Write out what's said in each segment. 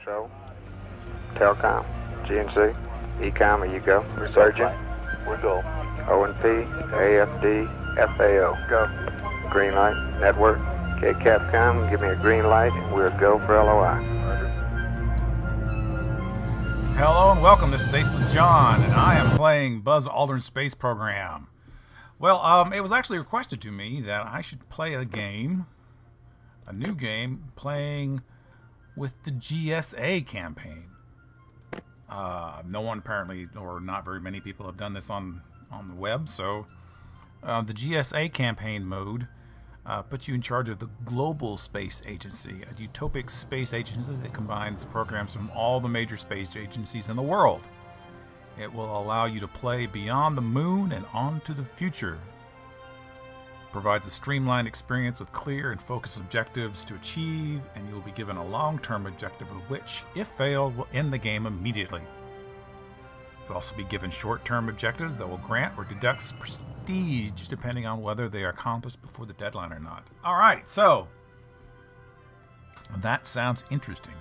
Control, Telecom, GNC, Ecom, are you go? Resurgent, We're go. O&P, AFD, FAO, go. Green light, network, K-Capcom, give me a green light and we'll go for LOI. Hello and welcome, this is Aces John, and I am playing Buzz Aldrin's Space Program. Well, it was actually requested to me that I should play a game, a new game, playing with the GSA campaign. No one apparently, or not very many people have done this on the web, so the GSA campaign mode puts you in charge of the Global Space Agency, a utopic space agency that combines programs from all the major space agencies in the world. It will allow you to play beyond the moon and on to the future. It provides a streamlined experience with clear and focused objectives to achieve, and you will be given a long-term objective of which, if failed, will end the game immediately. You'll also be given short-term objectives that will grant or deduct prestige depending on whether they are accomplished before the deadline or not. Alright, so that sounds interesting.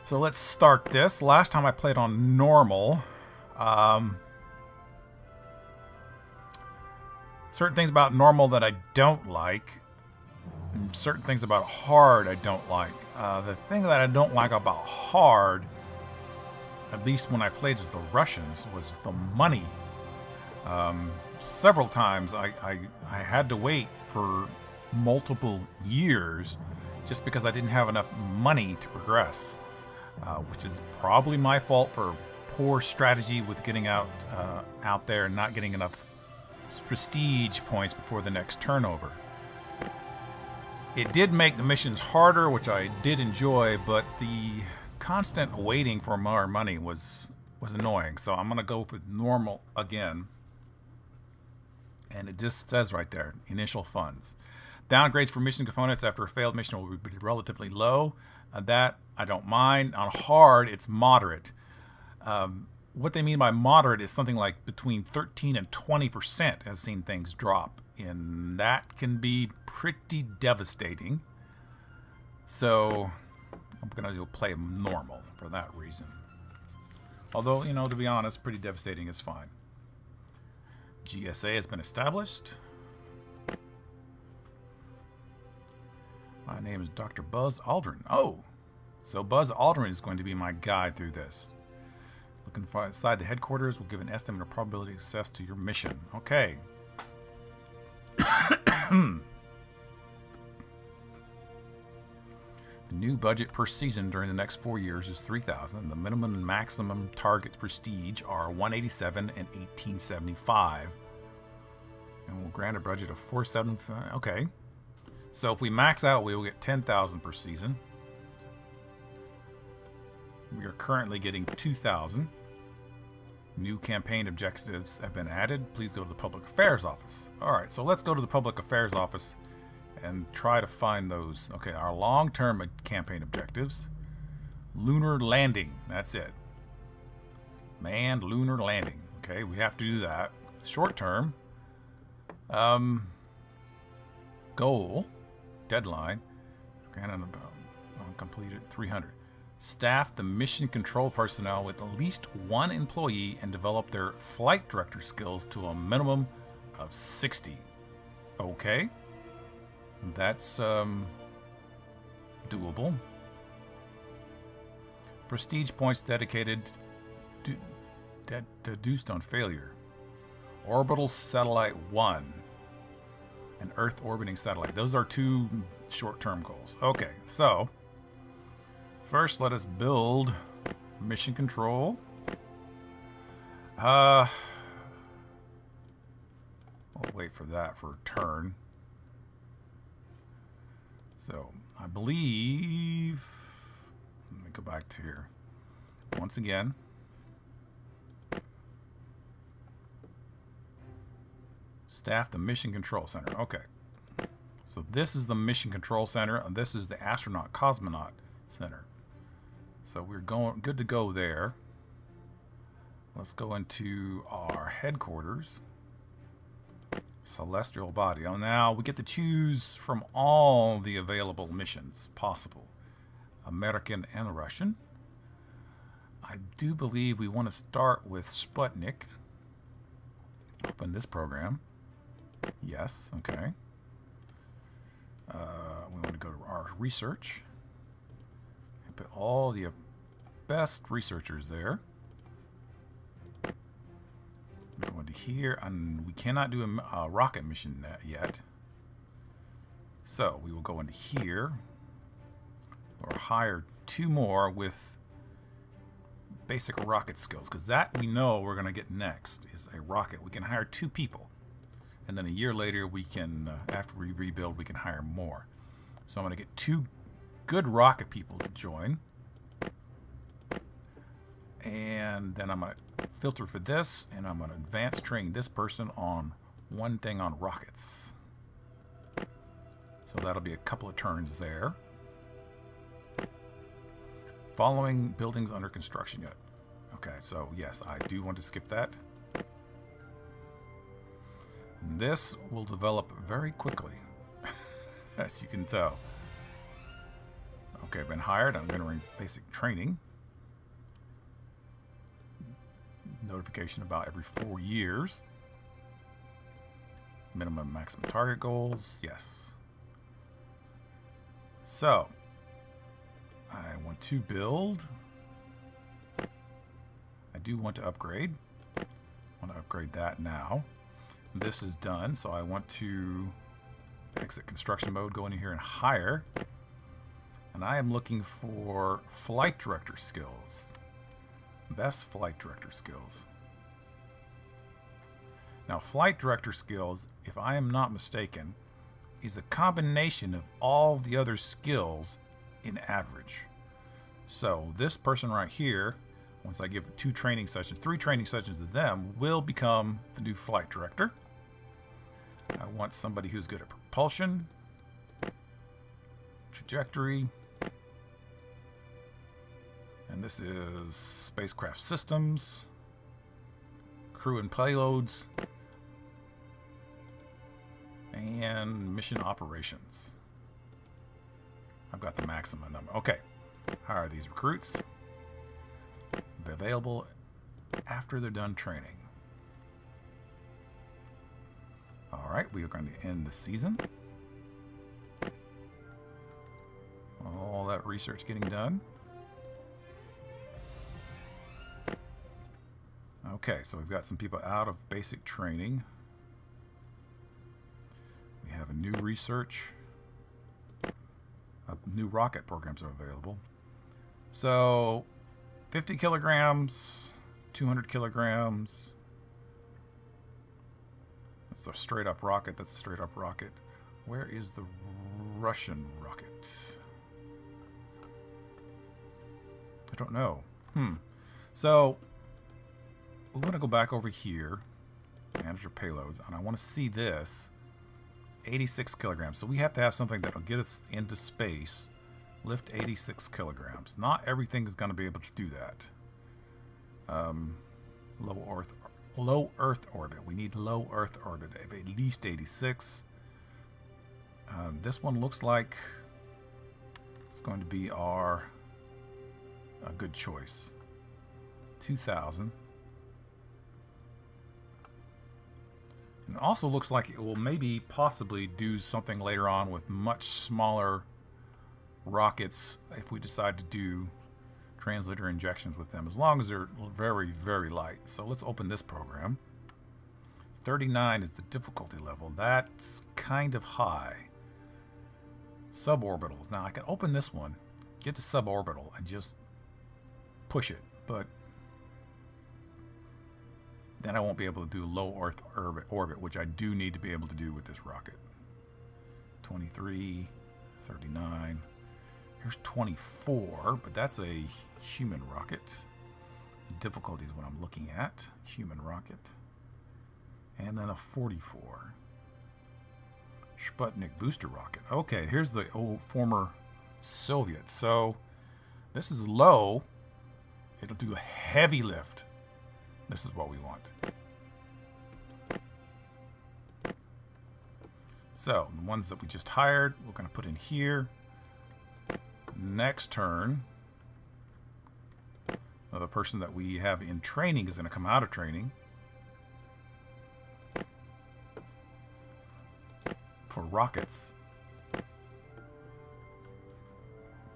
So let's start this. Last time I played on normal. Certain things about normal that I don't like, and certain things about hard I don't like. The thing that I don't like about hard, at least when I played as the Russians, was the money. Several times I had to wait for multiple years just because I didn't have enough money to progress, which is probably my fault for poor strategy with getting out there and not getting enough prestige points before the next turnover. It did make the missions harder, which I did enjoy, but the constant waiting for more money was annoying. So I'm going to go with normal again. And it just says right there, initial funds. Downgrades for mission components after a failed mission will be relatively low. That I don't mind. On hard, it's moderate. What they mean by moderate is something like between 13 and 20% has seen things drop. And that can be pretty devastating. So I'm going to go play normal for that reason. Although, you know, to be honest, pretty devastating is fine. GSA has been established. My name is Dr. Buzz Aldrin. Oh, so Buzz Aldrin is going to be my guide through this. Looking inside the headquarters will give an estimate of probability of success to your mission. Okay. The new budget per season during the next 4 years is 3,000. The minimum and maximum target prestige are 187 and 1875. And we'll grant a budget of 475. Okay. So if we max out, we will get 10,000 per season. We are currently getting 2,000. New campaign objectives have been added. Please go to the Public Affairs Office. Alright, so let's go to the Public Affairs Office and try to find those. Okay, our long-term campaign objectives. Lunar landing. That's it. Manned lunar landing. Okay, we have to do that. Short-term. Goal. Deadline. Completed 300. Staff the mission control personnel with at least one employee and develop their flight director skills to a minimum of 60. Okay. That's doable. Prestige points dedicated deduced on failure. Orbital Satellite 1 and Earth orbiting satellite. Those are two short-term goals. Okay, so first let us build mission control. I'll wait for that for a turn. So I believe, let me go back to here once again. Staff the Mission Control Center. Okay. So this is the Mission Control Center, and this is the Astronaut Cosmonaut Center. So we're good to go there. Let's go into our headquarters. Celestial body. Oh, now we get to choose from all the available missions possible. American and Russian. I do believe we want to start with Sputnik. Open this program. Yes, okay. We want to go to our research and put all the best researchers there. We go into here, and we cannot do a rocket mission yet. So we will go into here, or hire 2 more with basic rocket skills, because that we know we're going to get next is a rocket. We can hire 2 people, and then a year later we can, after we rebuild, we can hire more. So I'm going to get 2 good rocket people to join, and then I'm going to filter for this, and I'm going to advance train this person on one thing on rockets. So that'll be a couple of turns there. Following buildings under construction yet. Okay, so yes, I do want to skip that. And this will develop very quickly, as you can tell. Okay, I've been hired. I'm entering basic training. Notification about every 4 years. Minimum maximum target goals. Yes. So, I want to build. I do want to upgrade. I want to upgrade that now. This is done, so I want to exit construction mode, go in here and hire. And I am looking for flight director skills. Best flight director skills. Now, flight director skills, if I am not mistaken, is a combination of all the other skills in average. So this person right here, once I give 2 training sessions, 3 training sessions to them, will become the new flight director. I want somebody who's good at propulsion, trajectory, and this is spacecraft systems, crew and payloads, and mission operations. I've got the maximum number. Okay, hire these recruits. Be available after they're done training. Alright, we are going to end the season. All that research getting done. Okay, so we've got some people out of basic training. We have a new research. New rocket programs are available. So 50 kilograms, 200 kilograms. That's a straight up rocket. That's a straight up rocket. Where is the Russian rocket? I don't know. So we want to go back over here, manager payloads, and I want to see this. 86 kilograms. So we have to have something that will get us into space, lift 86 kilograms. Not everything is going to be able to do that. Low Earth orbit. We need low Earth orbit of at least 86. This one looks like it's going to be a good choice. 2000. And it also looks like it will maybe possibly do something later on with much smaller rockets if we decide to do translator injections with them, as long as they're very, very light. So let's open this program. 39 is the difficulty level. That's kind of high. Suborbitals. Now I can open this one, get the suborbital, and just push it, but then I won't be able to do low Earth orbit, which I do need to be able to do with this rocket. 23, 39. Here's 24, but that's a human rocket. The difficulty is what I'm looking at. Human rocket. And then a 44. Sputnik booster rocket. Okay, here's the old former Soviet. So this is low. It'll do a heavy lift. This is what we want. So the ones that we just hired, we're going to put in here. Next turn, the person that we have in training is going to come out of training for rockets.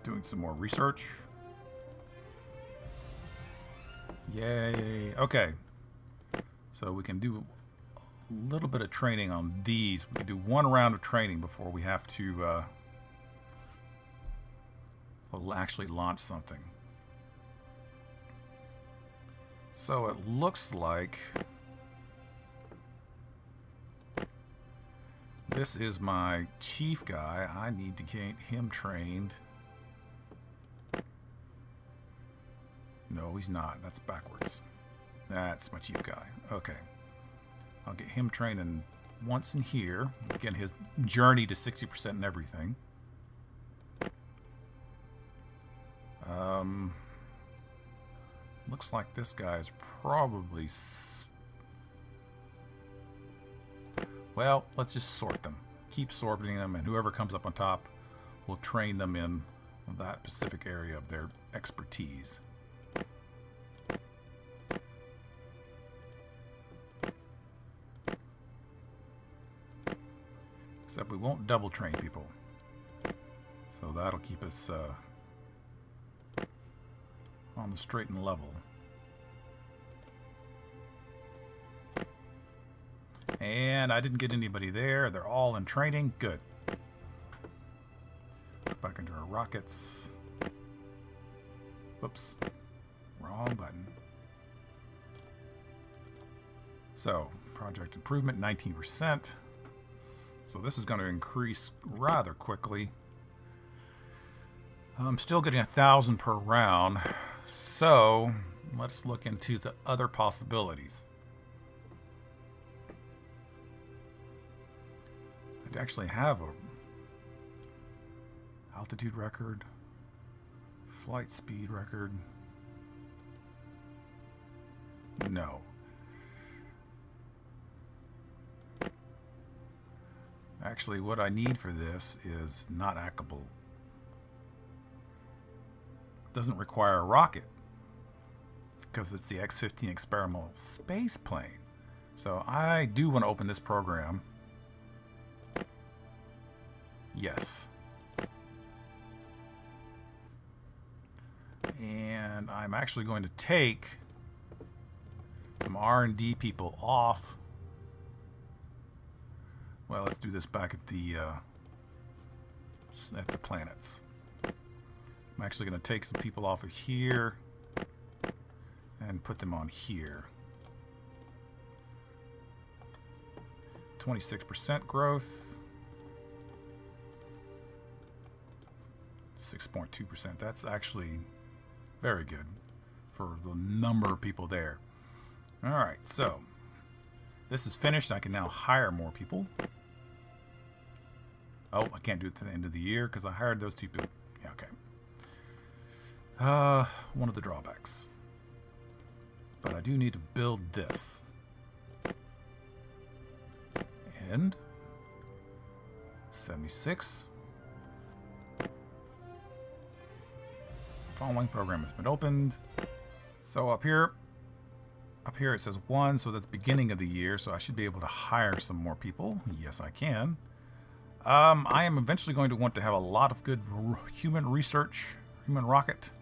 Doing some more research. Yay. Okay. So we can do a little bit of training on these. We can do one round of training before we have to we'll actually launch something. So it looks like this is my chief guy. I need to get him trained. No, he's not. That's backwards. That's my chief guy. Okay. I'll get him trained in once in here. Again, his journey to 60% and everything. Looks like this guy is probably... Well, let's just sort them. Keep sorting them, and whoever comes up on top will train them in that specific area of their expertise. Except we won't double train people. So that'll keep us on the straight and level. And I didn't get anybody there. They're all in training. Good. Back into our rockets. Whoops. Wrong button. So, project improvement, 19%. So this is going to increase rather quickly. I'm still getting 1,000 per round. So, let's look into the other possibilities. I actually have a altitude record, flight speed record. No. Actually, what I need for this is not hackable. It doesn't require a rocket because it's the X-15 experimental space plane. So I do want to open this program. Yes. And I'm actually going to take some R&D people off. Well, let's do this back at the planets. I'm actually going to take some people off of here and put them on here. 26% growth. 6.2%. That's actually very good for the number of people there. All right, so this is finished. I can now hire more people. Oh, I can't do it to the end of the year because I hired those two people. Yeah, okay. One of the drawbacks. But I do need to build this. And 76. Following program has been opened. So up here it says 1, so that's beginning of the year, so I should be able to hire some more people. Yes, I can. I am eventually going to want to have a lot of good human research, human rocket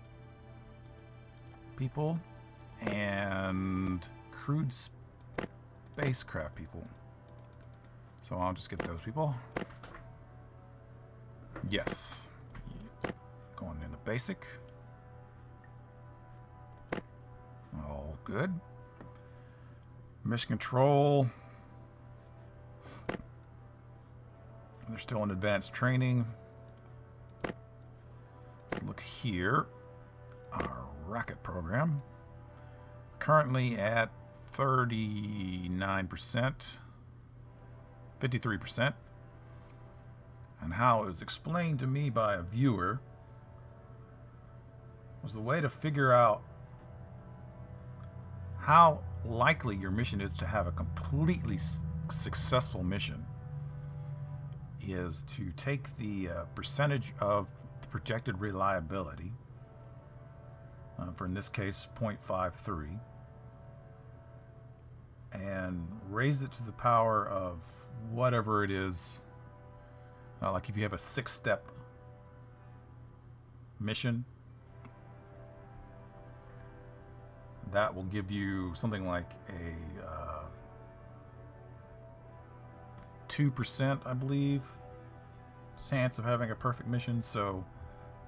people, and crewed spacecraft people. So I'll just get those people. Yes. Going in the basic. All good. Mission control. They're still in advanced training. Let's look here. Our rocket program. Currently at 39%. 53%. And how it was explained to me by a viewer was the way to figure out how likely your mission is to have a completely successful mission is to take the percentage of the projected reliability for in this case 0.53, and raise it to the power of whatever it is. Like if you have a 6-step mission, that will give you something like a 2%, I believe, chance of having a perfect mission. So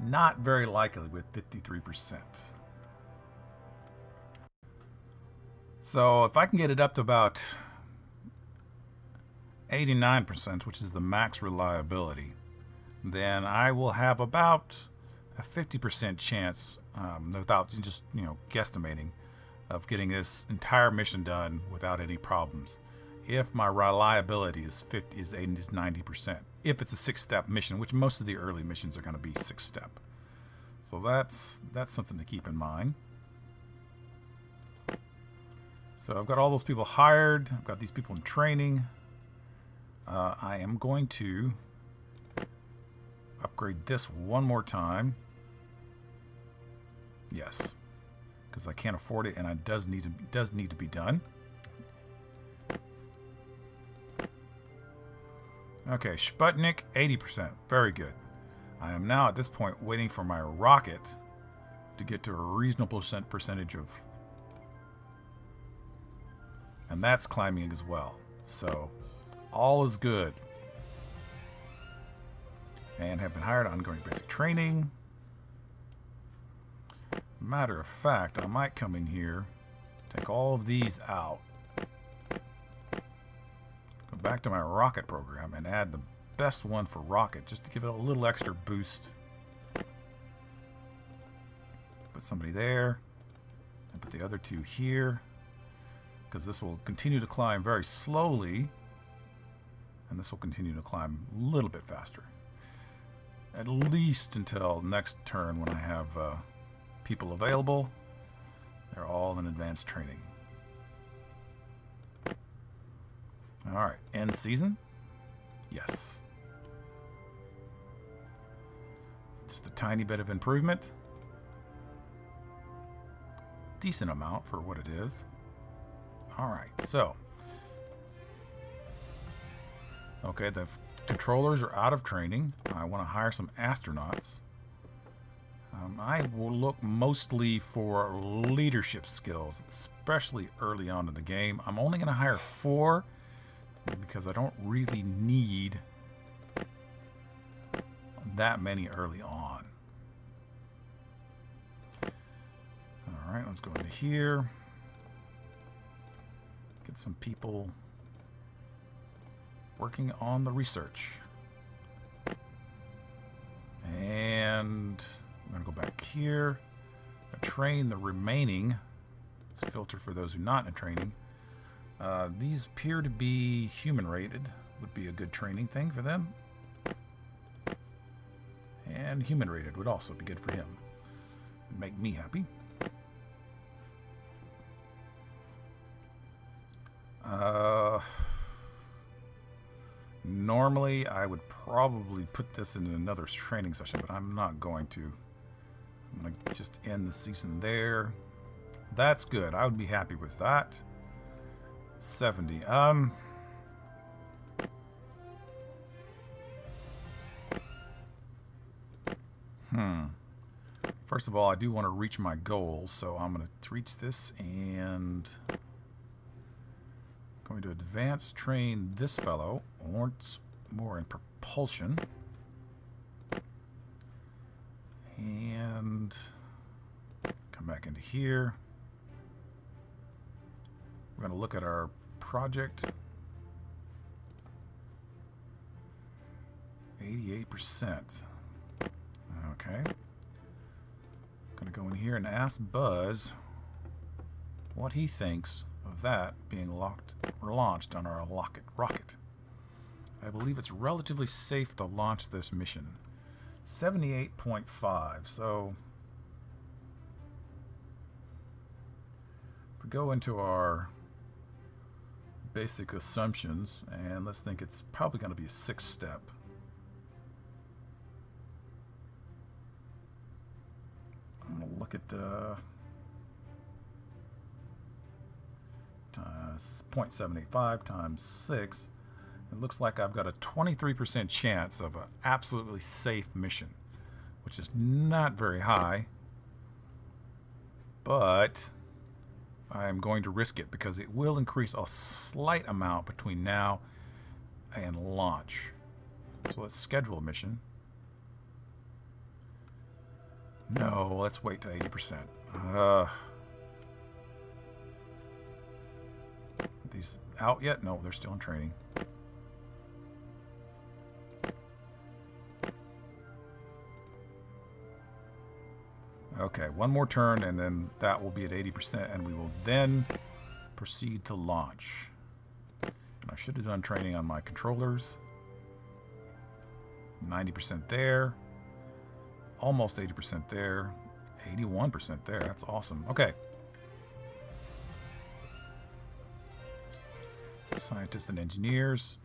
not very likely with 53%. So if I can get it up to about 89%, which is the max reliability, then I will have about a 50% chance, without just, guesstimating, of getting this entire mission done without any problems. If my reliability is 90%, if it's a 6-step mission, which most of the early missions are going to be 6-step. So that's something to keep in mind. So I've got all those people hired. I've got these people in training. I am going to upgrade this one more time. Yes, because I can't afford it, and it does need to be done. Okay, Sputnik, 80%. Very good. I am now at this point waiting for my rocket to get to a reasonable percentage of, and that's climbing as well. So all is good. And have been hired on ongoing basic training. Matter of fact, I might come in here, take all of these out, go back to my rocket program and add the best one for rocket just to give it a little extra boost. Put somebody there and put the other two here, because this will continue to climb very slowly, and this will continue to climb a little bit faster, at least until next turn when I have people available. They're all in advanced training. Alright, end season? Yes. Just a tiny bit of improvement. Decent amount for what it is. Alright, so. Okay, the controllers are out of training. I want to hire some astronauts. I will look mostly for leadership skills, especially early on in the game. I'm only going to hire 4 because I don't really need that many early on. Alright, let's go into here. Get some people working on the research. And I'm going to go back here. Train the remaining. Let's filter for those who are not in training. These appear to be human rated. Would be a good training thing for them. And human rated would also be good for him. It'd make me happy. Normally I would probably put this in another training session, but I'm not going to. I'm going to just end the season there. That's good. I would be happy with that. 70. First of all, I do want to reach my goals, so I'm going to reach this and going to advance train this fellow once more in propulsion. And come back into here. We're going to look at our project. 88%. Okay. Going to go in here and ask Buzz what he thinks of that being launched on our rocket. I believe it's relatively safe to launch this mission. 78.5. So if we go into our basic assumptions, and let's think it's probably going to be a 6-step. I'm going to look look at the 0.785 times 6. It looks like I've got a 23% chance of an absolutely safe mission, which is not very high, but I'm going to risk it because it will increase a slight amount between now and launch. So let's schedule a mission. No, let's wait to 80%. Are these out yet? No, they're still in training. Okay, one more turn and then that will be at 80% and we will then proceed to launch. And I should have done training on my controllers. 90% there. Almost 80% there. 81% there. That's awesome. Okay. Scientists and engineers.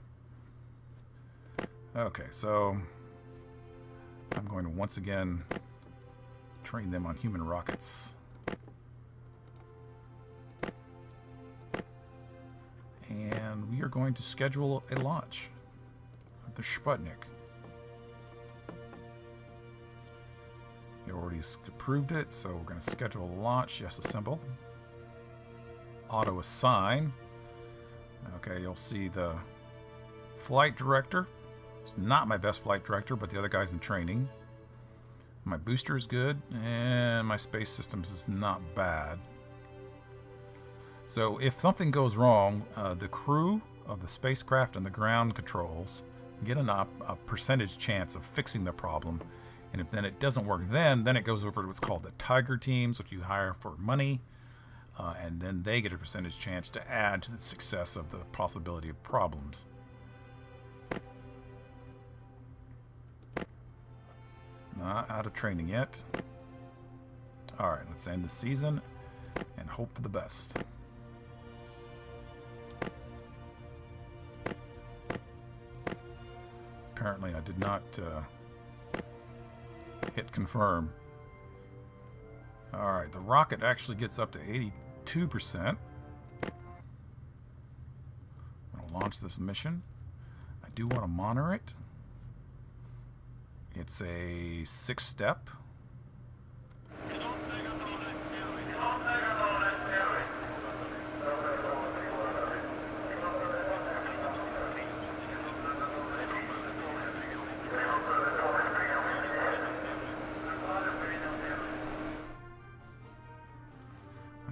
Okay, so I'm going to once again train them on human rockets. And we are going to schedule a launch of the Sputnik. You already approved it, so we're going to schedule a launch. Yes, assemble. Auto assign. Okay, you'll see the flight director. It's not my best flight director, but the other guy's in training. My booster is good, and my space systems is not bad. So if something goes wrong, the crew of the spacecraft and the ground controls get a percentage chance of fixing the problem. And if then it doesn't work, then it goes over to what's called the Tiger teams, which you hire for money. And then they get a percentage chance to add to the success of the possibility of problems. Not out of training yet. Alright, let's end the season and hope for the best. Apparently I did not hit confirm. Alright, the rocket actually gets up to 82%. I'll launch this mission. I do want to monitor it. It's a 6-step.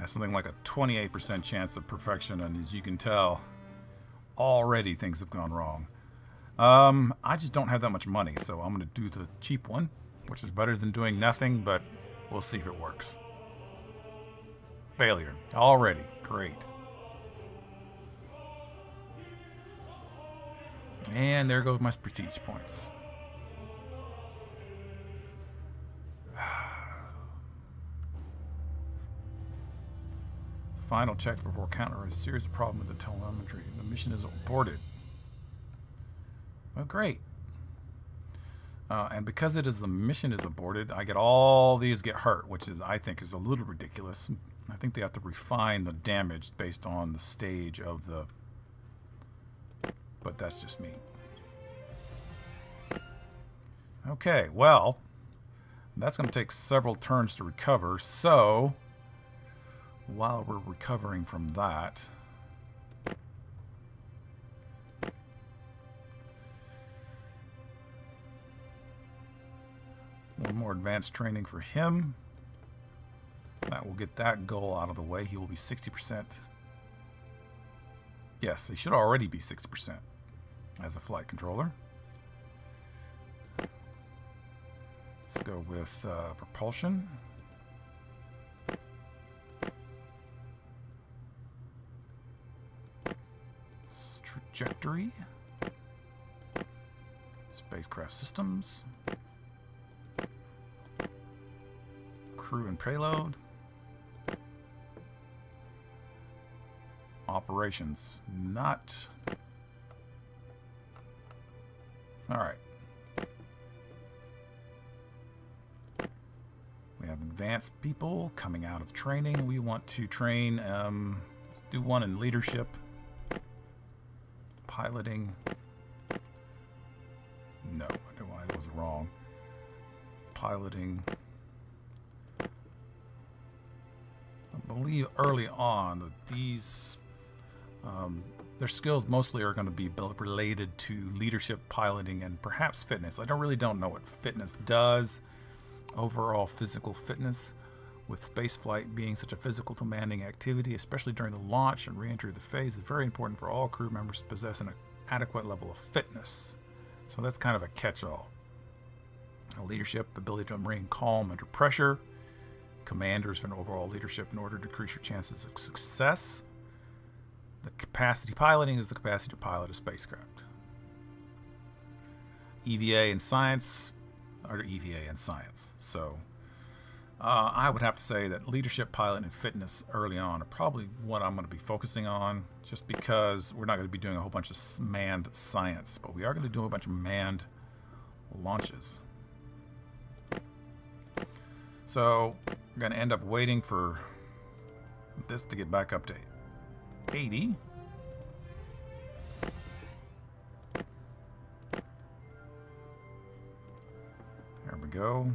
Something like a 28% chance of perfection, and as you can tell, already things have gone wrong. I just don't have that much money, so I'm going to do the cheap one, which is better than doing nothing, but we'll see if it works. Failure. Already. Great. And there goes my prestige points. Final check before counter a series of problems with the telemetry. The mission is aborted. Oh, great. And because the mission is aborted, I get all these get hurt, which is, I think, is a little ridiculous. I think they have to refine the damage based on the stage of the... But that's just me. Okay, well, that's going to take several turns to recover, so... While we're recovering from that, one more advanced training for him. That will get that goal out of the way. He will be 60%. Yes, he should already be 60% as a flight controller. Let's go with propulsion. Trajectory, spacecraft systems, crew and payload, operations, not. All right. We have advanced people coming out of training. We want to train, let's do one in leadership, piloting. No, I was wrong. Piloting. I believe early on that these, their skills mostly are going to be related to leadership, piloting, and perhaps fitness. I don't know what fitness does. Overall physical fitness, with spaceflight being such a physical demanding activity, especially during the launch and re-entry of the phase, is very important for all crew members to possess an adequate level of fitness. So that's kind of a catch-all. Leadership, ability to remain calm under pressure. Commanders for an overall leadership in order to increase your chances of success. The capacity piloting is the capacity to pilot a spacecraft. EVA and science are EVA and science. So I would have to say that leadership, pilot, and fitness early on are probably what I'm going to be focusing on, just because we're not going to be doing a whole bunch of manned science, but we are going to do a bunch of manned launches. So we're going to end up waiting for this to get back up to 80. There we go.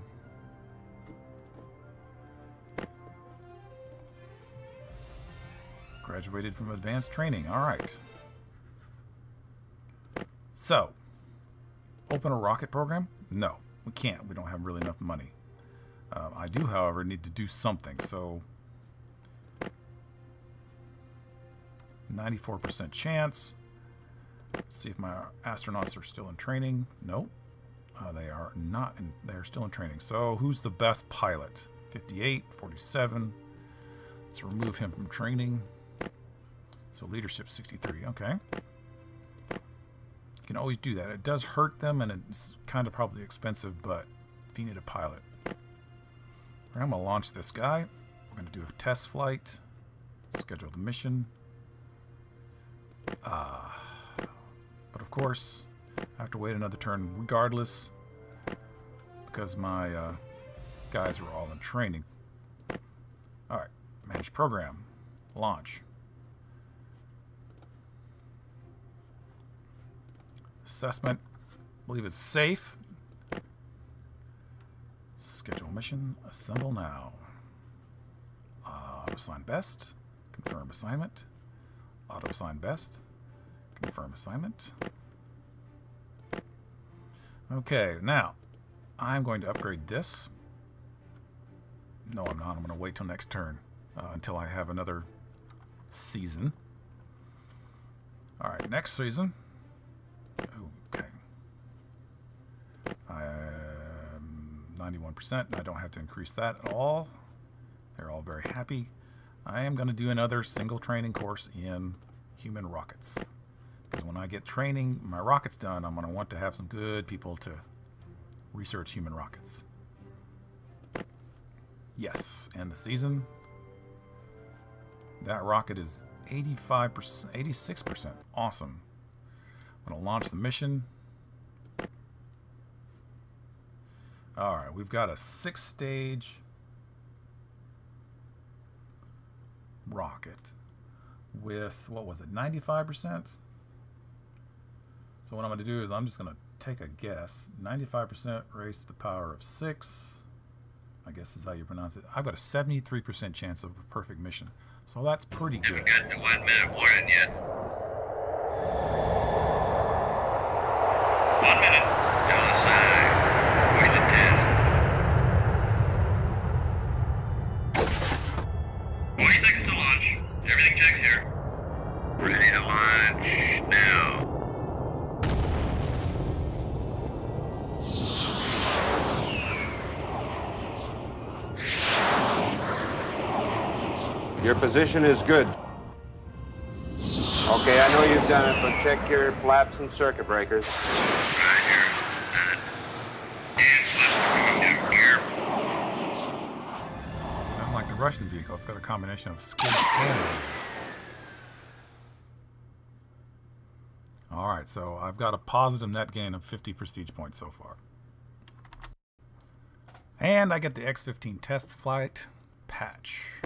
Graduated from advanced training. All right. So, open a rocket program? No, we can't. We don't have really enough money. I do, however, need to do something. So, 94% chance. Let's see if my astronauts are still in training. Nope. They are not. They're still in training. So, who's the best pilot? 58, 47. Let's remove him from training. So leadership 63, okay. You can always do that. It does hurt them and it's kind of probably expensive, but if you need a pilot. I'm gonna launch this guy. We're gonna do a test flight, schedule the mission. But of course, I have to wait another turn regardless because my guys are all in training. All right, manage program, launch. Assessment, I believe it's safe. Schedule mission, assemble now. Auto assign best, confirm assignment. Auto assign best, confirm assignment. Okay, now I'm going to upgrade this. No, I'm not. I'm going to wait till next turn until I have another season. All right, next season. Okay. 91%. I don't have to increase that at all. They're all very happy. I am going to do another single training course in human rockets. Because when I get training, my rockets done, I'm going to want to have some good people to research human rockets. Yes, end the season. That rocket is 85%, 86%. Awesome. I'm going to launch the mission. Alright, we've got a 6-stage rocket with, what was it, 95%? So what I'm going to do is I'm just going to take a guess. 95% raised to the power of 6. I guess is how you pronounce it. I've got a 73% chance of a perfect mission. So that's pretty good. Haven't got the 1 minute warning yet. 1 minute. Down the side. 40 to 10. 40 seconds to launch. Everything checks here. Ready to launch now. Your position is good. Okay, I know you've done it, but check your flaps and circuit breakers. Roger. And flaps coming down here. Unlike the Russian vehicle, it's got a combination of skids and wheels. Alright, so I've got a positive net gain of 50 prestige points so far. And I get the X-15 test flight patch.